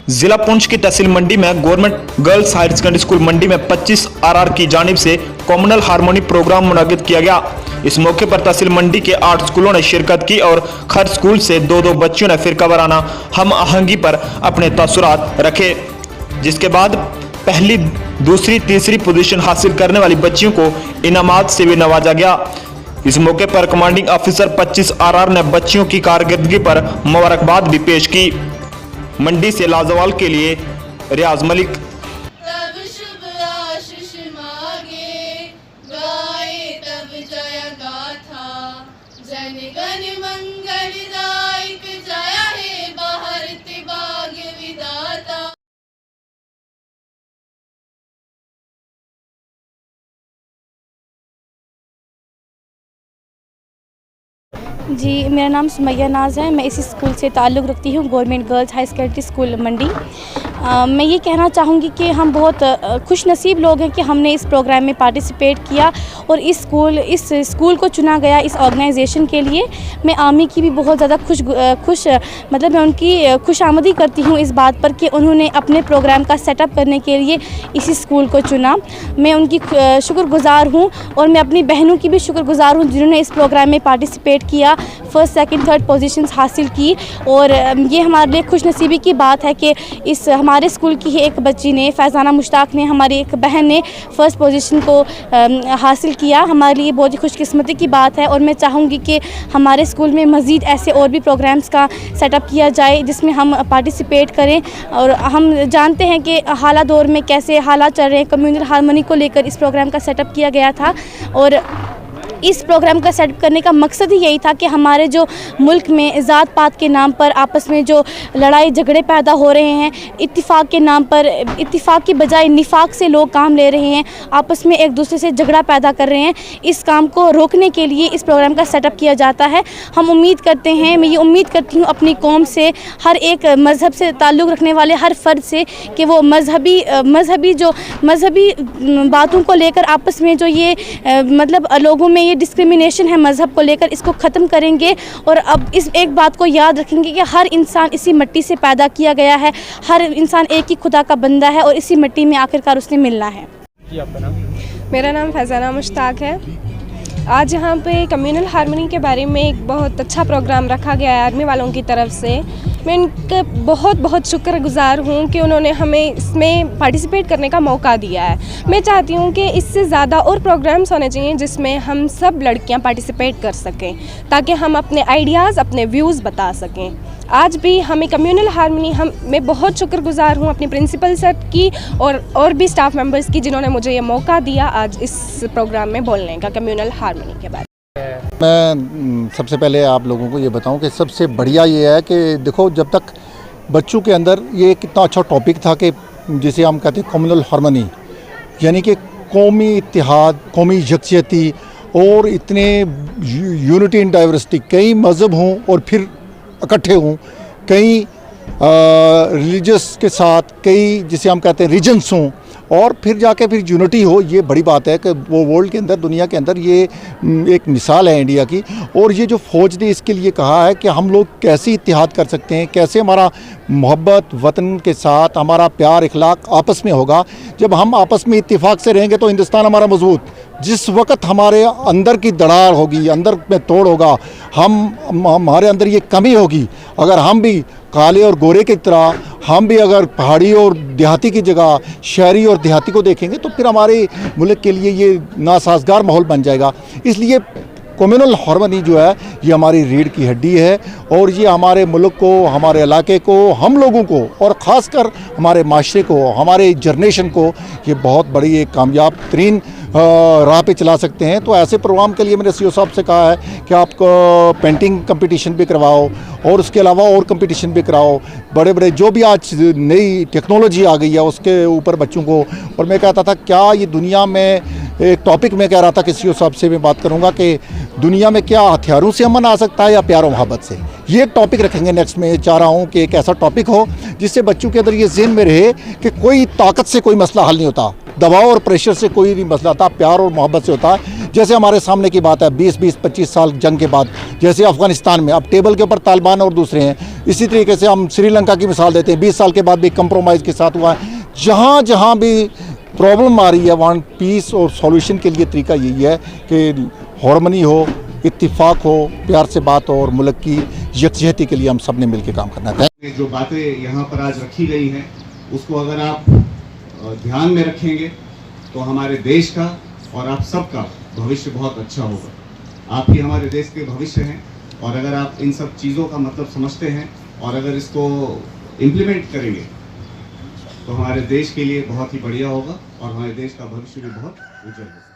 जिला पुंछ की तहसील मंडी में government girls higher secondary school Mandi में 25 आरआर की जानिब से कम्युनल हारमोनी प्रोग्राम मुनक्किद किया गया। इस मौके पर तहसील मंडी के 8 स्कूलों ने शिरकत की और हर स्कूल से 2-2 बच्चियों ने फिरका वाराना हम आहंगी पर अपने तासुरात रखे, जिसके बाद पहली, दूसरी, तीसरी पोजीशन हासिल करने वाली बच्चियों को इनामात से भी नवाजा गया। इस मौके पर कमांडिंग ऑफिसर 25 आरआर ने बच्चियों की कारकर्दगी पर मुबारकबाद भी पेश की। मंडी से लाजवाल के लिए रियाज मलिक। तब शुभ आशीष मांगे, गाए तब जय गाथा, जन गण मंगलदायक जय हे भारत भाग्य विधाता। जी, मेरा नाम सुमैया नाज है। मैं इसी स्कूल से ताल्लुक़ रखती हूँ, government girls high secondary school Mandi. मैं ये कहना चाहूँगी कि हम बहुत खुश नसीब लोग हैं कि हमने इस प्रोग्राम में पार्टिसिपेट किया और इस स्कूल को चुना गया इस ऑर्गेनाइजेशन के लिए। मैं आमी की भी बहुत ज़्यादा खुश मतलब मैं उनकी खुशामदी करती हूँ इस बात पर कि उन्होंने अपने प्रोग्राम का सेटअप करने के लिए इसी स्कूल को चुना। मैं उनकी शुक्रगुज़ार हूँ और मैं अपनी बहनों की भी शुक्रगुज़ार हूँ जिन्होंने इस प्रोग्राम में पार्टिसिपेट किया, फर्स्ट, सेकंड, थर्ड पोजीशंस हासिल की। और ये हमारे लिए खुशनसीबी की बात है कि इस हमारे स्कूल की ही एक बच्ची ने, फैज़ाना मुश्ताक ने, हमारी एक बहन ने फ़र्स्ट पोजीशन को हासिल किया। हमारे लिए बहुत ही खुशकिस्मती की बात है और मैं चाहूँगी कि हमारे स्कूल में मज़ीद ऐसे और भी प्रोग्राम्स का सेटअप किया जाए जिसमें हम पार्टिसिपेट करें। और हम जानते हैं कि हाल दौर में कैसे हालात चल रहे हैं, कम्युनल हारमोनी को लेकर इस प्रोग्राम का सेटअप किया गया था। और इस प्रोग्राम का सेटअप करने का मकसद ही यही था कि हमारे जो मुल्क में ज़ात पात के नाम पर आपस में जो लड़ाई झगड़े पैदा हो रहे हैं, इत्तिफाक के नाम पर, इत्तिफाक की बजाय निफाक से लोग काम ले रहे हैं, आपस में एक दूसरे से झगड़ा पैदा कर रहे हैं, इस काम को रोकने के लिए इस प्रोग्राम का सेटअप किया जाता है। हम उम्मीद करते हैं, मैं ये उम्मीद करती हूँ अपनी कौम से, हर एक मज़हब से ताल्लुक़ रखने वाले हर फ़र्द से, कि वो मज़हबी बातों को लेकर आपस में जो ये मतलब लोगों में डिस्क्रिमिनेशन है मज़हब को लेकर, इसको ख़त्म करेंगे। और अब इस एक बात को याद रखेंगे कि हर इंसान इसी मिट्टी से पैदा किया गया है, हर इंसान एक ही खुदा का बंदा है और इसी मिट्टी में आखिरकार उसने मिलना है। जी, आपका नाम? मेरा नाम फैज़ाना मुश्ताक है। आज यहाँ पे कम्युनल हारमोनी के बारे में एक बहुत अच्छा प्रोग्राम रखा गया है आर्मी वालों की तरफ से। मैं उनका बहुत शुक्रगुज़ार हूँ कि उन्होंने हमें इसमें पार्टिसिपेट करने का मौका दिया है। मैं चाहती हूँ कि इससे ज़्यादा और प्रोग्राम्स होने चाहिए जिसमें हम सब लड़कियाँ पार्टिसिपेट कर सकें, ताकि हम अपने आइडियाज़, अपने व्यूज़ बता सकें। आज भी हमें कम्युनल हारमोनी, मैं बहुत शुक्रगुज़ार हूँ अपनी प्रिंसिपल सर की और भी स्टाफ मेंबर्स की जिन्होंने मुझे ये मौका दिया आज इस प्रोग्राम में बोलने का कम्युनल हारमोनी के बारे में। मैं सबसे पहले आप लोगों को ये बताऊं कि सबसे बढ़िया ये है कि देखो, जब तक बच्चों के अंदर ये कितना अच्छा टॉपिक था कि जिसे हम कहते हैं कम्युनल हारमोनी, यानी कि कौमी इत्तेहाद, कौमी यकजहती और इतने यूनिटी इन डाइवर्सिटी, कई मज़हब हों और फिर इकट्ठे हों, कई रिलीजियस के साथ, कई जिसे हम कहते हैं रीजन्स हों और फिर जाके फिर यूनिटी हो। ये बड़ी बात है कि वो वर्ल्ड के अंदर, दुनिया के अंदर ये एक मिसाल है इंडिया की। और ये जो फ़ौज ने इसके लिए कहा है कि हम लोग कैसे इत्तेहाद कर सकते हैं, कैसे हमारा मोहब्बत वतन के साथ, हमारा प्यार इखलाक आपस में होगा। जब हम आपस में इत्तेफाक से रहेंगे तो हिंदुस्तान हमारा मजबूत। जिस वक्त हमारे अंदर की दरार होगी, अंदर में तोड़ होगा, हमारे अंदर ये कमी होगी, अगर हम भी काले और गोरे की तरह, हम भी अगर पहाड़ी और देहाती की जगह शहरी और देहाती को देखेंगे तो फिर हमारे मुल्क के लिए ये नासाजगार माहौल बन जाएगा। इसलिए कम्युनल हारमोनी जो है ये हमारी रीढ़ की हड्डी है और ये हमारे मुल्क को, हमारे इलाके को, हम लोगों को और ख़ासकर हमारे माशरे को, हमारे जनरेशन को ये बहुत बड़ी एक कामयाब तरीन राह पे चला सकते हैं। तो ऐसे प्रोग्राम के लिए मैंने सीओ साहब से कहा है कि आप पेंटिंग कंपटीशन भी करवाओ और उसके अलावा और कंपटीशन भी कराओ, बड़े बड़े जो भी आज नई टेक्नोलॉजी आ गई है उसके ऊपर बच्चों को। और मैं कहता था क्या ये दुनिया में एक टॉपिक में कह रहा था कि सीओ साहब से मैं बात करूंगा कि दुनिया में क्या हथियारों से अमन आ सकता है या प्यार और मोहब्बत से। ये एक टॉपिक रखेंगे नेक्स्ट में। चाह रहा हूँ कि एक ऐसा टॉपिक हो जिससे बच्चों के अंदर ये ज़हन में रहे कि कोई ताकत से कोई मसला हल नहीं होता। दबाव और प्रेशर से कोई नहीं मसला था, प्यार और मोहब्बत से होता है। जैसे हमारे सामने की बात है 20-25 साल जंग के बाद, जैसे अफ़गानिस्तान में अब टेबल के ऊपर तालिबान और दूसरे हैं, इसी तरीके से हम श्रीलंका की मिसाल देते हैं, 20 साल के बाद भी कंप्रोमाइज़ के साथ हुआ है। जहाँ जहाँ भी प्रॉब्लम आ रही है वहाँ पीस और सॉल्यूशन के लिए तरीका यही है कि हार्मनी हो, इत्तिफाक हो, प्यार से बात हो और मुल्क की यकजहती के लिए हम सब ने मिलकर काम करना है। जो बातें यहाँ पर आज रखी गई हैं उसको अगर आप ध्यान में रखेंगे तो हमारे देश का और आप सबका भविष्य बहुत अच्छा होगा। आप ही हमारे देश के भविष्य हैं और अगर आप इन सब चीज़ों का मतलब समझते हैं और अगर इसको इम्प्लीमेंट करेंगे तो हमारे देश के लिए बहुत ही बढ़िया होगा और हमारे देश का भविष्य भी बहुत उज्जवल होगा।